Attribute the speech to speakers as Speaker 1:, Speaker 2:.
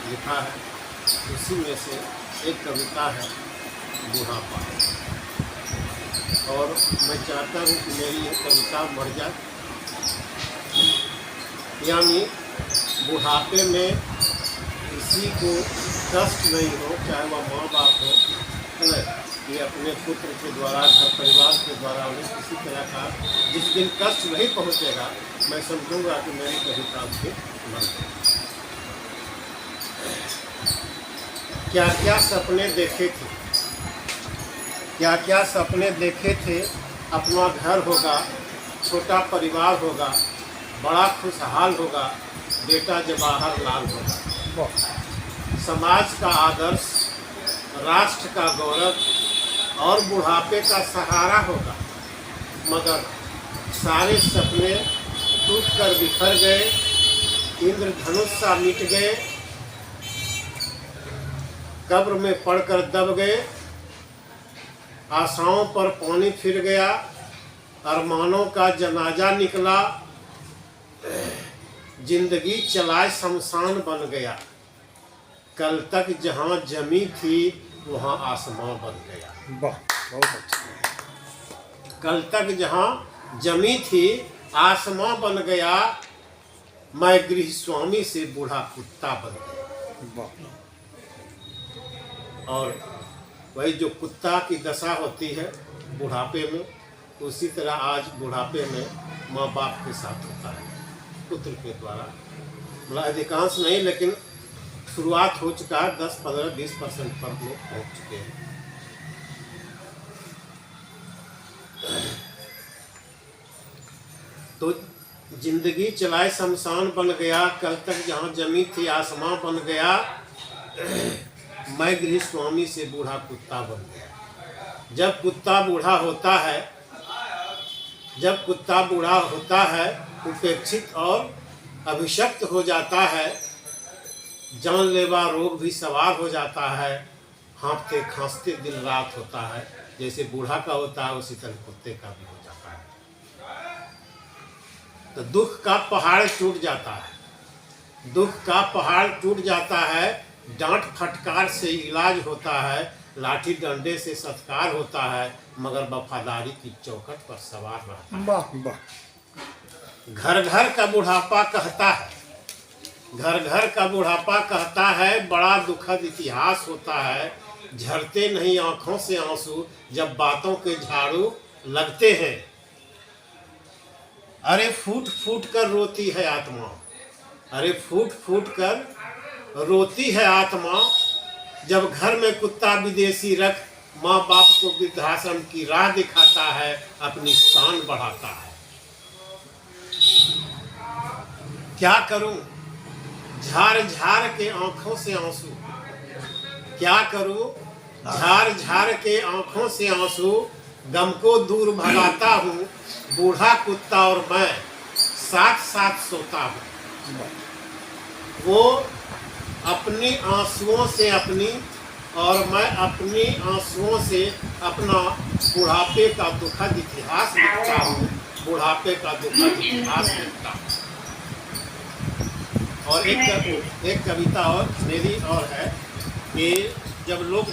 Speaker 1: लिखा है, उसी में से एक कविता है बुढ़ापा। और मैं चाहता हूँ कि मेरी ये कविता मर जाए, यानी बुढ़ापे में किसी को कष्ट नहीं हो, चाहे वह माँ बाप हो, है ना, ये अपने पुत्र के द्वारा, घर परिवार के द्वारा उन्हें किसी तरह का जिस दिन कष्ट नहीं पहुँचेगा, मैं समझूंगा कि मेरी कविता उसके मन में। क्या क्या सपने देखे थे, क्या क्या सपने देखे थे, अपना घर होगा, छोटा परिवार होगा, बड़ा खुशहाल होगा, बेटा जवाहर लाल होगा, समाज का आदर्श, राष्ट्र का गौरव और बुढ़ापे का सहारा होगा। मगर सारे सपने टूटकर बिखर गए, इंद्रधनुष सा मिट गए, कब्र में पड़कर दब गए, आशाओं पर पानी फिर गया, अरमानों का जनाजा निकला, जिंदगी चलाए शमशान बन गया, कल तक जहाँ जमी थी वहाँ आसमां बन गया।
Speaker 2: वाह, बहुत अच्छा।
Speaker 1: कल तक जहाँ जमी थी आसमां बन गया, मैं गृह स्वामी से बूढ़ा कुत्ता बन गया।
Speaker 2: वाह।
Speaker 1: और वही जो कुत्ता की दशा होती है बुढ़ापे में, उसी तरह आज बुढ़ापे में माँ बाप के साथ होता है, पुत्र के द्वारा। मतलब अधिकांश नहीं, लेकिन शुरुआत हो चुका है, 10, 15, 20% पर लोग पहुँच चुके हैं। तो जिंदगी चलाए शमशान बन गया, कल तक जहाँ जमी थी आसमां बन गया, मैं गृह स्वामी से बूढ़ा कुत्ता बन गया। जब कुत्ता बूढ़ा होता है, जब कुत्ता बूढ़ा होता है, उपेक्षित और अभिशप्त हो जाता है, जानलेवा रोग भी सवार हो जाता है, हाँफते खांसते दिन रात होता है। जैसे बूढ़ा का होता है उसी तरह कुत्ते का भी हो जाता है। तो दुख का पहाड़ टूट जाता है, दुख का पहाड़ टूट जाता है, डांट फटकार से इलाज होता है, लाठी डंडे से सत्कार होता है, मगर वफादारी की चौखट पर सवार रहता है।
Speaker 2: वाह वाह।
Speaker 1: घर घर का बुढ़ापा कहता है, घर घर का बुढ़ापा कहता है, बड़ा दुखद इतिहास होता है, झरते नहीं आंखों से आंसू जब बातों के झाड़ू लगते हैं। अरे फूट फूट कर रोती है आत्मा, अरे फूट फूट कर रोती है आत्मा, जब घर में कुत्ता विदेशी रख माँ बाप को वृद्धाश्रम की राह दिखाता है, अपनी शान बढ़ाता है। क्या करूं झार झार के आंखों से आंसू, क्या करूं झार झार के आंखों से आंसू, गम को दूर भगाता हूँ, बूढ़ा कुत्ता और मैं साथ साथ सोता हूँ। वो अपनी आंसुओं से अपनी और मैं अपनी आंसुओं से अपना बुढ़ापे का दुखद इतिहास लिखता हूँ, बुढ़ापे का दुखद इतिहास लिखता हूँ। और एक कविता और मेरी और है कि जब लोग